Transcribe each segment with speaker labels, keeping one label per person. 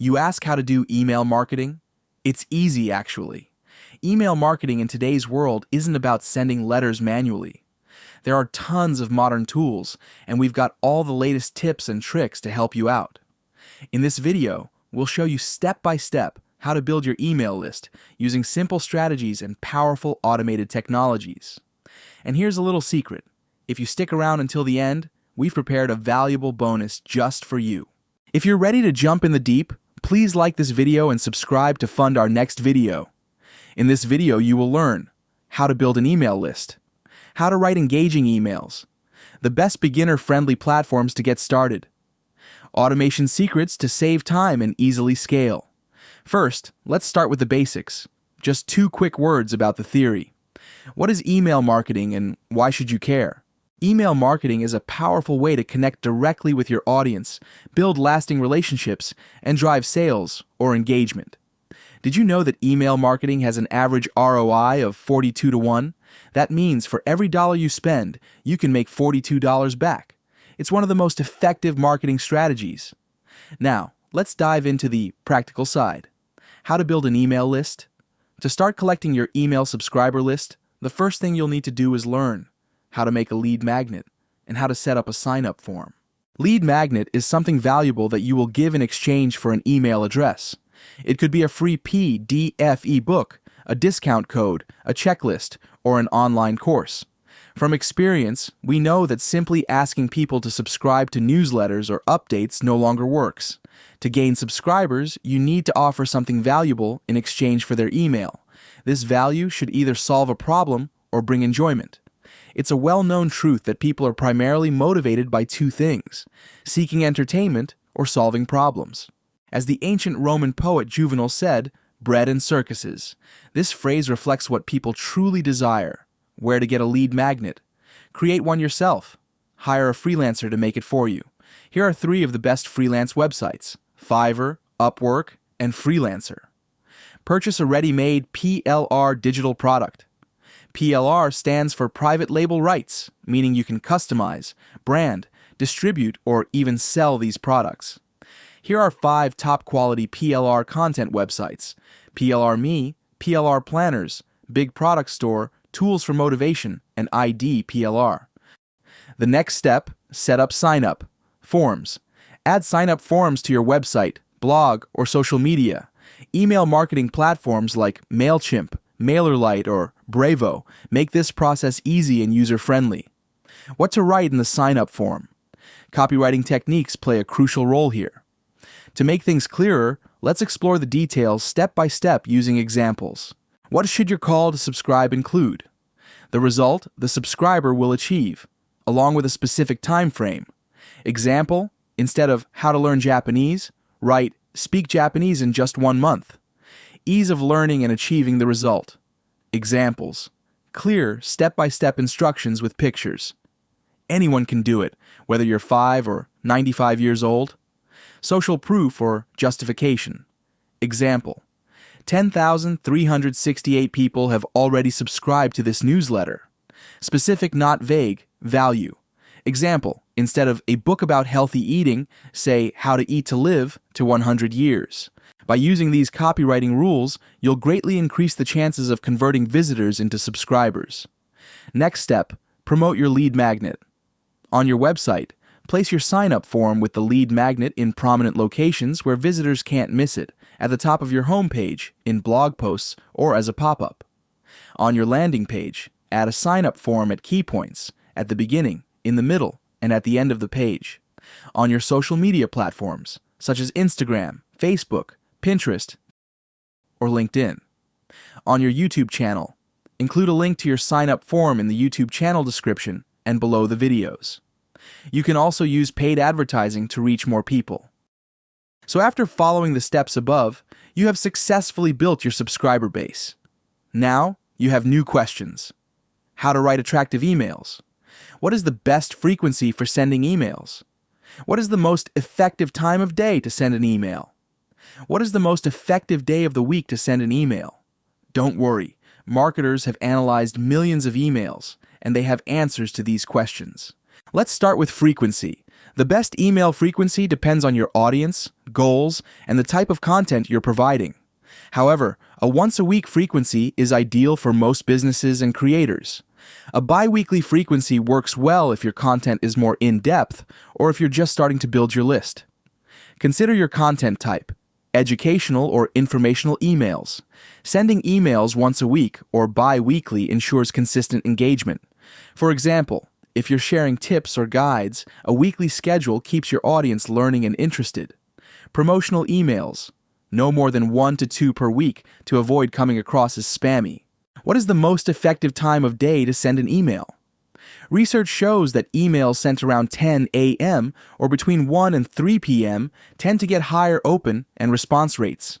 Speaker 1: You ask how to do email marketing? It's easy, actually. Email marketing in today's world isn't about sending letters manually. There are tons of modern tools, and we've got all the latest tips and tricks to help you out. In this video, we'll show you step by step how to build your email list using simple strategies and powerful automated technologies. And here's a little secret. If you stick around until the end, we've prepared a valuable bonus just for you. If you're ready to jump in the deep, please like this video and subscribe to fund our next video. In this video, you will learn how to build an email list, how to write engaging emails, the best beginner-friendly platforms to get started, automation secrets to save time and easily scale. First, let's start with the basics. Just 2 quick words about the theory. What is email marketing and why should you care? Email marketing is a powerful way to connect directly with your audience, build lasting relationships, and drive sales or engagement. Did you know that email marketing has an average ROI of 42 to 1? That means for every dollar you spend, you can make $42 back. It's one of the most effective marketing strategies. Now, let's dive into the practical side. How to build an email list? To start collecting your email subscriber list, the first thing you'll need to do is learn how to make a lead magnet and how to set up a sign-up form. Lead magnet is something valuable that you will give in exchange for an email address. It could be a free PDF ebook, a discount code, a checklist, or an online course. From experience, we know that simply asking people to subscribe to newsletters or updates no longer works. To gain subscribers, you need to offer something valuable in exchange for their email. This value should either solve a problem or bring enjoyment. It's a well-known truth that people are primarily motivated by 2 things: seeking entertainment or solving problems. As the ancient Roman poet Juvenal said, bread and circuses. This phrase reflects what people truly desire. Where to get a lead magnet? Create one yourself. Hire a freelancer to make it for you. Here are 3 of the best freelance websites: Fiverr, Upwork, and Freelancer. Purchase a ready-made PLR digital product. PLR stands for private label rights, meaning you can customize, brand, distribute, or even sell these products. Here are 5 top-quality PLR content websites: PLR Me, PLR Planners, Big Product Store, Tools for Motivation, and ID PLR. The next step, set up sign-up forms. Add sign-up forms to your website, blog, or social media. Email marketing platforms like Mailchimp, MailerLite, or Brevo make this process easy and user-friendly. What to write in the sign-up form? Copywriting techniques play a crucial role here. To make things clearer, let's explore the details step by step using examples. What should your call to subscribe include? The result the subscriber will achieve, along with a specific time frame. Example, instead of how to learn Japanese, write speak Japanese in just 1 month. Ease of learning and achieving the result. Examples, clear step-by-step instructions with pictures. Anyone can do it, whether you're 5 or 95 years old. Social proof or justification. Example, 10,368 people have already subscribed to this newsletter. Specific, not vague, value. Example, instead of a book about healthy eating, say How to Eat to Live to 100 Years. By using these copywriting rules, you'll greatly increase the chances of converting visitors into subscribers. Next step, promote your lead magnet. On your website, place your sign-up form with the lead magnet in prominent locations where visitors can't miss it, at the top of your homepage, in blog posts, or as a pop-up. On your landing page, add a sign-up form at key points, at the beginning, in the middle, and at the end of the page. On your social media platforms, such as Instagram, Facebook, Pinterest, or LinkedIn. On your YouTube channel, include a link to your sign-up form in the YouTube channel description and below the videos. You can also use paid advertising to reach more people. So after following the steps above, you have successfully built your subscriber base. Now, you have new questions. How to write attractive emails? What is the best frequency for sending emails? What is the most effective time of day to send an email? What is the most effective day of the week to send an email? Don't worry, marketers have analyzed millions of emails, and they have answers to these questions. Let's start with frequency. The best email frequency depends on your audience, goals, and the type of content you're providing. However, a once-a-week frequency is ideal for most businesses and creators. A bi-weekly frequency works well if your content is more in-depth or if you're just starting to build your list. Consider your content type: educational or informational emails. Sending emails once a week or bi-weekly ensures consistent engagement. For example, if you're sharing tips or guides, a weekly schedule keeps your audience learning and interested. Promotional emails: no more than 1 to 2 per week to avoid coming across as spammy. What is the most effective time of day to send an email? Research shows that emails sent around 10 a.m. or between 1 and 3 p.m. tend to get higher open and response rates.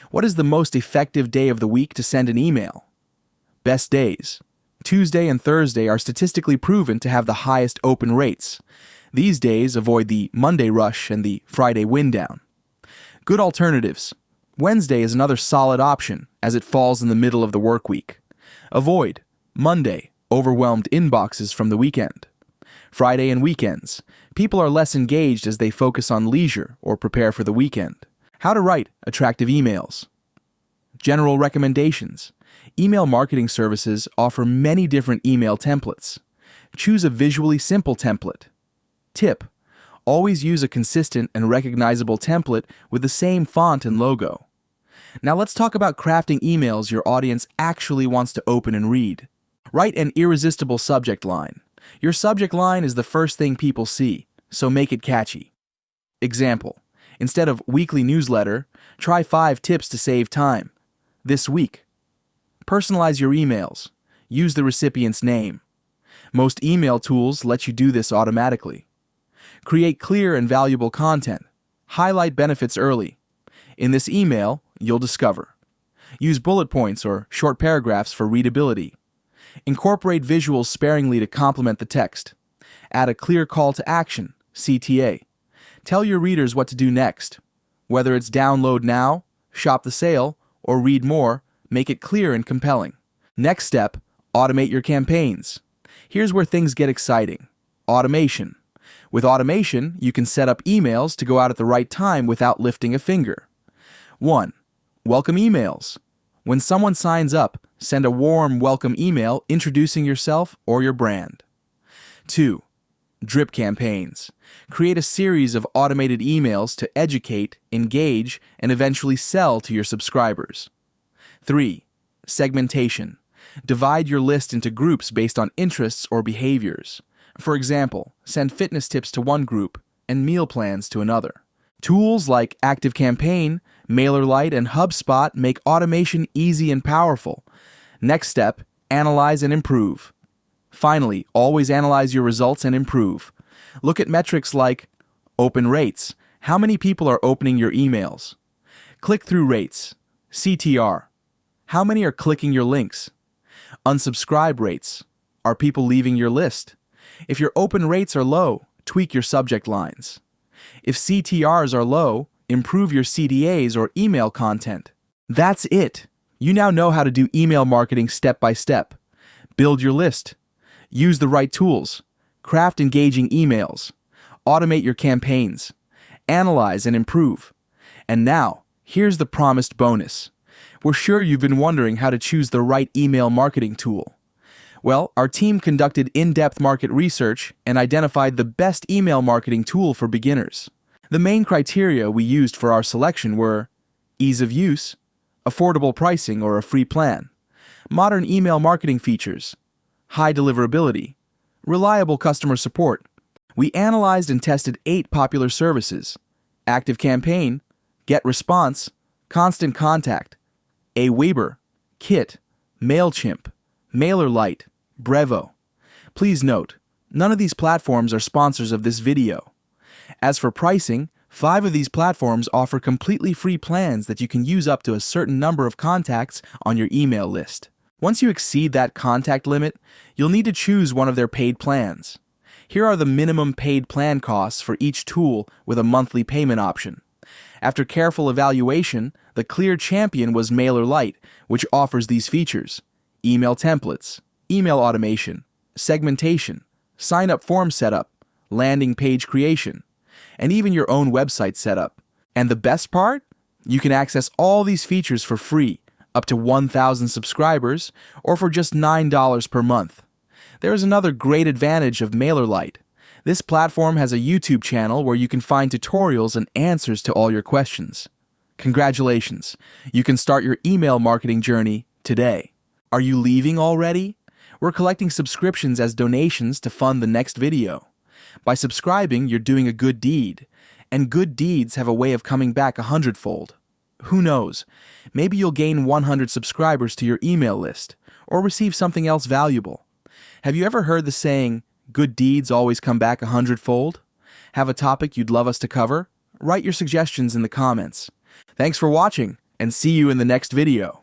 Speaker 1: What is the most effective day of the week to send an email? Best days: Tuesday and Thursday are statistically proven to have the highest open rates. These days avoid the Monday rush and the Friday wind down. Good alternatives: Wednesday is another solid option as it falls in the middle of the work week. Avoid Monday, overwhelmed inboxes from the weekend. Friday and weekends: people are less engaged as they focus on leisure or prepare for the weekend. How to write attractive emails. General recommendations: email marketing services offer many different email templates. Choose a visually simple template. Tip: always use a consistent and recognizable template with the same font and logo. Now let's talk about crafting emails your audience actually wants to open and read. Write an irresistible subject line. Your subject line is the first thing people see, so make it catchy. Example: instead of weekly newsletter, try 5 tips to save time. This week. Personalize your emails. Use the recipient's name. Most email tools let you do this automatically. Create clear and valuable content. Highlight benefits early. In this email, you'll discover. Use bullet points or short paragraphs for readability. Incorporate visuals sparingly to complement the text. Add a clear call to action, CTA. Tell your readers what to do next. Whether it's download now, shop the sale, or read more, make it clear and compelling. Next step: automate your campaigns. Here's where things get exciting. Automation. With automation, you can set up emails to go out at the right time without lifting a finger. 1. Welcome emails. When someone signs up, send a warm welcome email introducing yourself or your brand. 2. Drip campaigns. Create a series of automated emails to educate, engage, and eventually sell to your subscribers. 3. Segmentation. Divide your list into groups based on interests or behaviors. For example, send fitness tips to one group and meal plans to another. Tools like ActiveCampaign, MailerLite, and HubSpot make automation easy and powerful. Next step: analyze and improve. Finally, always analyze your results and improve. Look at metrics like open rates. How many people are opening your emails? Click-through rates. CTR. How many are clicking your links? Unsubscribe rates. Are people leaving your list? If your open rates are low, tweak your subject lines. If CTRs are low, improve your CDAs or email content. That's it. You now know how to do email marketing step by step. Build your list. Use the right tools. Craft engaging emails. Automate your campaigns. Analyze and improve. And now, here's the promised bonus. We're sure you've been wondering how to choose the right email marketing tool. Well, our team conducted in-depth market research and identified the best email marketing tool for beginners. The main criteria we used for our selection were ease of use, affordable pricing or a free plan, modern email marketing features, high deliverability, reliable customer support. We analyzed and tested 8 popular services: ActiveCampaign, GetResponse, Constant Contact, AWeber, Kit, Mailchimp, MailerLite, Brevo. Please note, none of these platforms are sponsors of this video. As for pricing, 5 of these platforms offer completely free plans that you can use up to a certain number of contacts on your email list. Once you exceed that contact limit, you'll need to choose one of their paid plans. Here are the minimum paid plan costs for each tool with a monthly payment option. After careful evaluation, the clear champion was MailerLite, which offers these features: email templates, email automation, segmentation, sign-up form setup, landing page creation, and even your own website setup. And the best part? You can access all these features for free, up to 1,000 subscribers, or for just $9 per month. There is another great advantage of MailerLite. This platform has a YouTube channel where you can find tutorials and answers to all your questions. Congratulations! You can start your email marketing journey today. Are you leaving already? We're collecting subscriptions as donations to fund the next video. By subscribing, you're doing a good deed, and good deeds have a way of coming back 100-fold. Who knows? Maybe you'll gain 100 subscribers to your email list, or receive something else valuable. Have you ever heard the saying, good deeds always come back 100-fold? Have a topic you'd love us to cover? Write your suggestions in the comments. Thanks for watching, and see you in the next video.